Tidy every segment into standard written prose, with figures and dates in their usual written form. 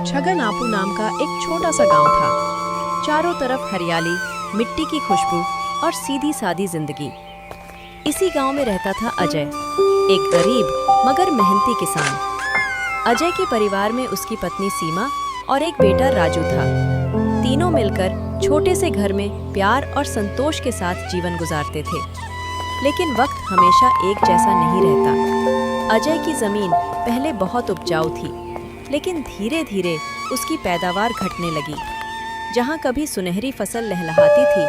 छगनापू नाम का एक छोटा सा गांव था। चारों तरफ हरियाली, मिट्टी की खुशबू और सीधी सादी जिंदगी। इसी गांव में रहता था अजय, एक गरीब मगर मेहनती किसान। अजय के परिवार में उसकी पत्नी सीमा और एक बेटा राजू था। तीनों मिलकर छोटे से घर में प्यार और संतोष के साथ जीवन गुजारते थे। लेकिन वक्त हमेशा एक जैसा नहीं रहता। अजय की जमीन पहले बहुत उपजाऊ थी, लेकिन धीरे धीरे उसकी पैदावार घटने लगी। जहाँ कभी सुनहरी फसल लहलहाती थी,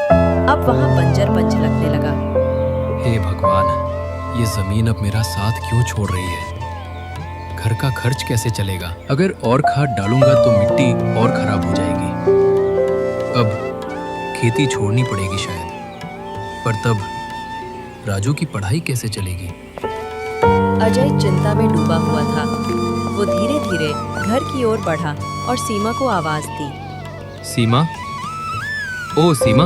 अब वहाँ बंजरपन झलकने लगा। हे भगवान, ये जमीन अब मेरा साथ क्यों छोड़ रही है? घर का खर्च कैसे चलेगा? अगर और खाद डालूंगा तो मिट्टी और खराब हो जाएगी। अब खेती छोड़नी पड़ेगी शायद। पर तब राजू की पढ़ाई कैसे चलेगी? अजय चिंता में डूबा हुआ था। वो धीरे धीरे घर की ओर बढ़ा और सीमा को आवाज दी। सीमा, ओ सीमा,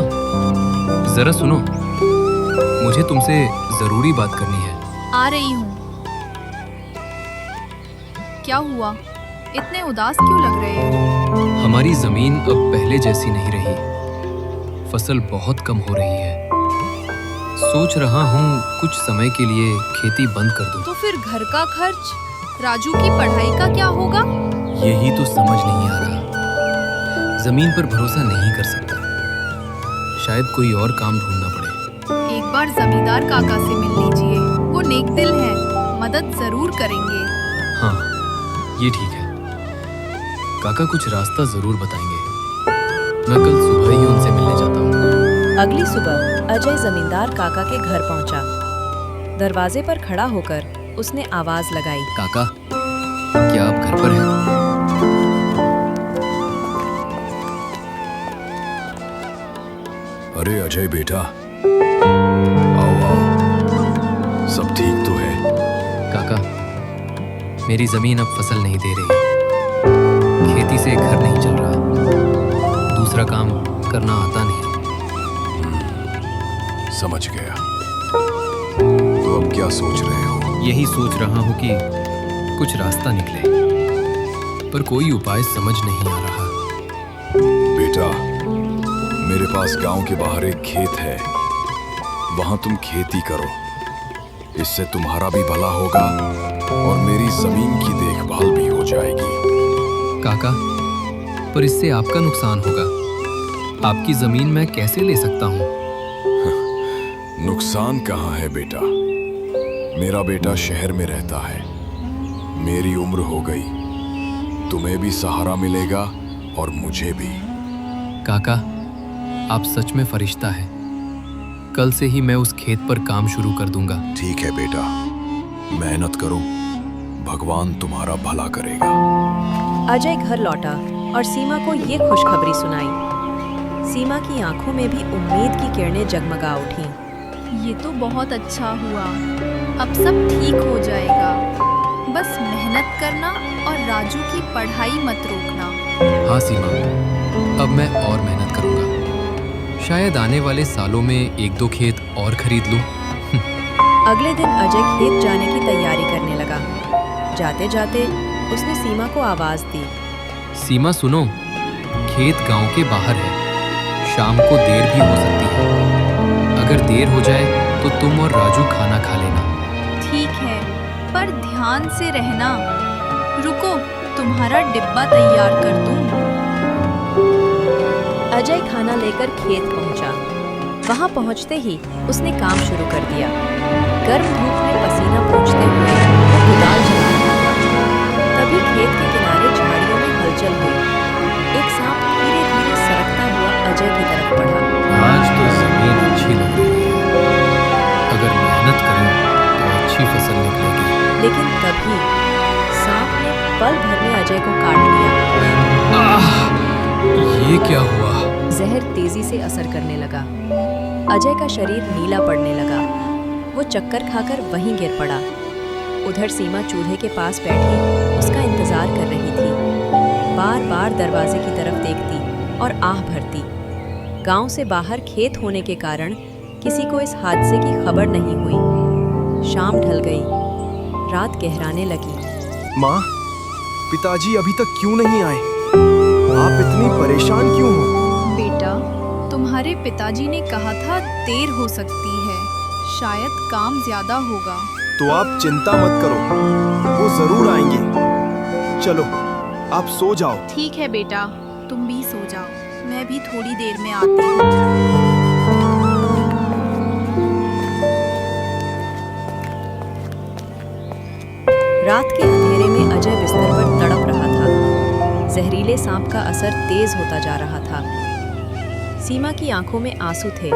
जरा सुनो, मुझे तुमसे जरूरी बात करनी है। आ रही हूँ। क्या हुआ? इतने उदास क्यों लग रहे हो? हमारी जमीन अब पहले जैसी नहीं रही। फसल बहुत कम हो रही है। सोच रहा हूँ कुछ समय के लिए खेती बंद कर दूँ। तो फिर घर का खर्च, राजू की पढ़ाई का क्या होगा? यही तो समझ नहीं आ रहा। जमीन पर भरोसा नहीं कर सकता। शायद कोई और काम ढूंढना पड़े। एक बार जमींदार काका से मिल लीजिए, वो नेक दिल है, मदद जरूर करेंगे। हाँ, ये ठीक है। काका कुछ रास्ता जरूर बताएंगे। मैं कल सुबह ही उनसे मिलने जाता हूँ। अगली सुबह अजय जमींदार काका के घर पहुंचा। दरवाजे पर खड़ा होकर उसने आवाज लगाई। काका, क्या आप घर पर हैं? अरे अजय बेटा, आओ आओ, सब ठीक तो है? काका, मेरी जमीन अब फसल नहीं दे रही। खेती से घर नहीं चल रहा। दूसरा काम करना आता नहीं। समझ गया। तो अब क्या सोच रहे हो? यही सोच रहा हूँ कि कुछ रास्ता निकले, पर कोई उपाय समझ नहीं आ रहा। बेटा, मेरे पास गांव के बाहर एक खेत है। वहां तुम खेती करो। इससे तुम्हारा भी भला होगा और मेरी जमीन की देखभाल भी हो जाएगी। काका, पर इससे आपका नुकसान होगा। आपकी जमीन मैं कैसे ले सकता हूँ? नुकसान कहाँ है बेटा? मेरा बेटा शहर में रहता है। मेरी उम्र हो गई। तुम्हें भी सहारा मिलेगा और मुझे भी। काका, आप सच में फरिश्ता हैं। कल से ही मैं उस खेत पर काम शुरू कर दूंगा। ठीक है बेटा, मेहनत करो, भगवान तुम्हारा भला करेगा। अजय घर लौटा और सीमा को ये खुशखबरी सुनाई। सीमा की आंखों में भी उम्मीद की किरणें जगमगा उठी। ये तो बहुत अच्छा हुआ। अब सब ठीक हो जाएगा। बस मेहनत करना और राजू की पढ़ाई मत रोकना। हाँ सीमा, अब मैं और मेहनत करूंगा। शायद आने वाले सालों में एक दो खेत और खरीद लूं। अगले दिन अजय खेत जाने की तैयारी करने लगा। जाते जाते उसने सीमा को आवाज दी। सीमा सुनो, खेत गांव के बाहर है। शाम को देर भी हो सकती है। अगर देर हो जाए तो तुम और राजू खाना खा लेना। ठीक है, पर ध्यान से रहना। रुको, तुम्हारा डिब्बा तैयार कर दूं। अजय खाना लेकर खेत पहुंचा। वहां पहुंचते ही उसने काम शुरू कर दिया। गर्म धूप में पसीना पोंछते हुए वो कुदाल चला रहा था। तभी खेत के किनारे झाड़ियों में हलचल हुई। एक सांप धीरे धीरे सरकता हुआ अजय की तरफ बढ़ा। आज तो जमीन अच्छी लग रही है। अगर मेहनत करें तो अच्छी फसल निकलेगी। लेकिन तभी सांप ने पल भर में अजय को काट लिया। ये क्या हुआ? जहर तेजी से असर करने लगा। अजय का शरीर नीला पड़ने लगा। वो चक्कर खाकर वहीं गिर पड़ा। उधर सीमा चूल्हे के पास बैठी उसका इंतजार कर रही थी। बार बार दरवाजे की तरफ देखती और आह भरती। गांव से बाहर खेत होने के कारण किसी को इस हादसे की खबर नहीं हुई। शाम ढल गई, रात गहराने लगी। माँ, पिताजी अभी तक क्यों नहीं आए? आप इतनी परेशान क्यों हो? बेटा, तुम्हारे पिताजी ने कहा था देर हो सकती है, शायद काम ज्यादा होगा। तो आप चिंता मत करो, वो जरूर आएंगे। चलो आप सो जाओ। ठीक है बेटा, तुम भी सो जाओ, मैं भी थोड़ी देर में आती हूँ। रात के अंधेरे में अजय बिस्तर पर तड़प रहा था। जहरीले सांप का असर तेज होता जा रहा था। सीमा की आंखों में आंसू थे,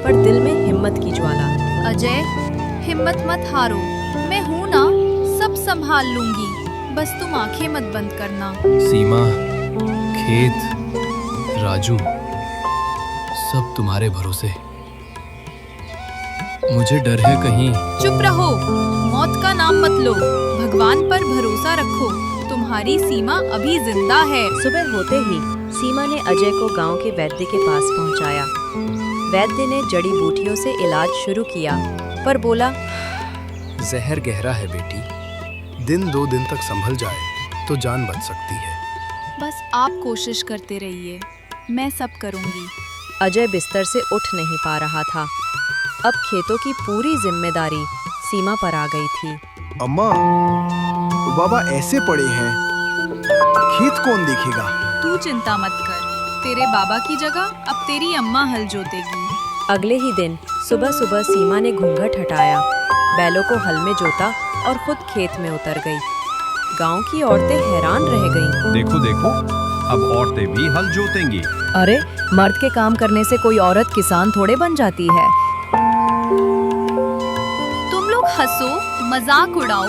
पर दिल में हिम्मत की ज्वाला। अजय, हिम्मत मत हारो, मैं हूँ ना, सब संभाल लूंगी, बस तुम आंखें मत बंद करना। सीमा, खेत, राजू, सब तुम्हारे भरोसे। मुझे डर है कहीं। चुप रहो, मौत का नाम मत लो, भगवान पर भरोसा रखो, तुम्हारी सीमा अभी जिंदा है। सुबह होते ही सीमा ने अजय को गांव के वैद्य के पास पहुंचाया। वैद्य ने जड़ी बूटियों से इलाज शुरू किया, पर बोला, जहर गहरा है बेटी, दिन 2 दिन तक संभल जाए तो जान बच सकती है। बस आप कोशिश करते रहिए, मैं सब करूंगी। अजय बिस्तर से उठ नहीं पा रहा था। अब खेतों की पूरी जिम्मेदारी सीमा पर आ गई थी। अम्मा, बाबा ऐसे पड़े हैं, खेत कौन देखेगा? तू चिंता मत कर, तेरे बाबा की जगह अब तेरी अम्मा हल जोतेगी। अगले ही दिन सुबह सुबह सीमा ने घूंघट हटाया, बैलों को हल में जोता और खुद खेत में उतर गई। गांव की औरतें हैरान रह गईं। देखो देखो, अब औरतें भी हल जोतेंगी। अरे, मर्द के काम करने से कोई औरत किसान थोड़े बन जाती है। तुम लोग हंसो, मजाक उड़ाओ,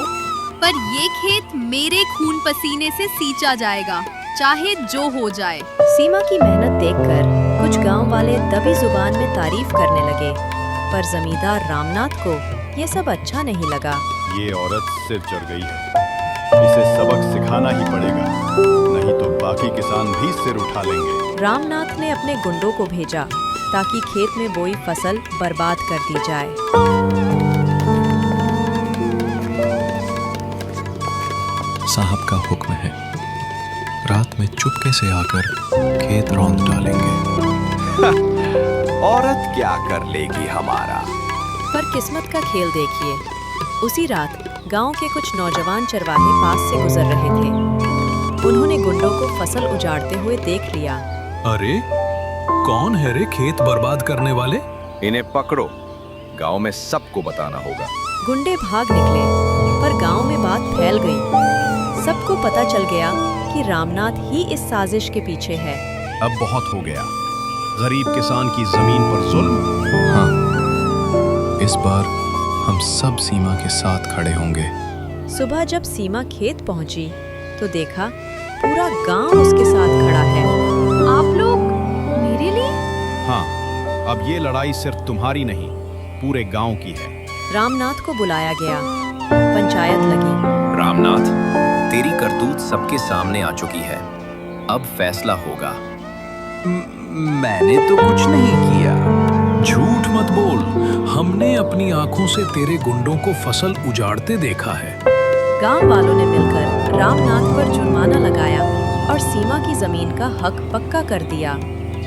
पर ये खेत मेरे खून पसीने से सींचा जाएगा, चाहे जो हो जाए। सीमा की मेहनत देखकर कुछ गांव वाले दबी जुबान में तारीफ करने लगे, पर जमींदार रामनाथ को ये सब अच्छा नहीं लगा। ये औरत सिर चढ़ गई है, इसे सबक सिखाना ही पड़ेगा, नहीं तो बाकी किसान भी सिर उठा लेंगे। रामनाथ ने अपने गुंडों को भेजा ताकि खेत में बोई फसल बर्बाद कर दी जाए। साहब का हुक्म है, रात में चुपके से आकर खेत रौंद डालेंगे। औरत क्या कर लेगी हमारा? पर किस्मत का खेल देखिए, उसी रात गांव के कुछ नौजवान चरवाहे पास से गुजर रहे थे। उन्होंने गुंडों को फसल उजाड़ते हुए देख लिया। अरे, कौन है रे खेत बर्बाद करने वाले? इन्हें पकड़ो, गांव में सबको बताना होगा। गुंडे भाग निकले, पर गांव में बात फैल गई। सबको पता चल गया कि रामनाथ ही इस साजिश के पीछे है। अब बहुत हो गया, गरीब किसान की जमीन पर जुल्म। हाँ, इस बार हम सब सीमा के साथ खड़े होंगे। सुबह जब सीमा खेत पहुंची तो देखा पूरा गांव उसके साथ खड़ा है। आप लोग मेरे लिए? हाँ, अब ये लड़ाई सिर्फ तुम्हारी नहीं, पूरे गांव की है। रामनाथ को बुलाया गया, पंचायत लगी। रामनाथ, तेरी करतूत सबके सामने आ चुकी है, अब फैसला होगा। मैंने तो कुछ नहीं किया। झूठ मत बोल, हमने अपनी आंखों से तेरे गुंडों को फसल उजाड़ते देखा है। गांव वालों ने मिलकर रामनाथ पर जुर्माना लगाया और सीमा की जमीन का हक पक्का कर दिया।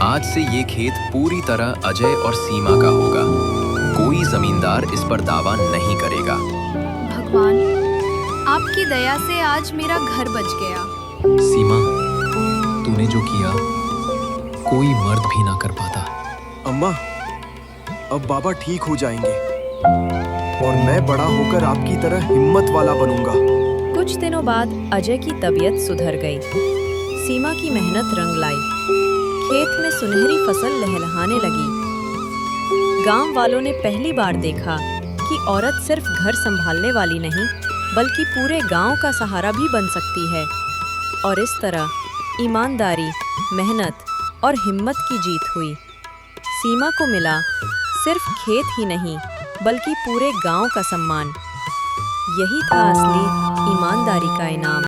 आज से ये खेत पूरी तरह अजय और सीमा का होगा। कोई जमींदार इस पर दावा नहीं करेगा। भगवान, आपकी दया से आज मेरा घर बच गया। सीमा, तूने जो किया कोई मर्द भी ना कर पाता। अम्मा, अब बाबा ठीक हो जाएंगे और मैं बड़ा होकर आपकी तरह हिम्मत वाला बनूंगा। कुछ दिनों बाद अजय की तबीयत सुधर गई। सीमा की मेहनत रंग लाई, खेत में सुनहरी फसल लहलहाने लगी। गांव वालों ने पहली बार देखा कि औरत सिर्फ घर संभालने वाली नहीं, बल्कि पूरे गांव का सहारा भी बन सकती है। और इस तरह ईमानदारी, मेहनत और हिम्मत की जीत हुई। सीमा को मिला सिर्फ खेत ही नहीं, बल्कि पूरे गांव का सम्मान। यही था असली ईमानदारी का इनाम।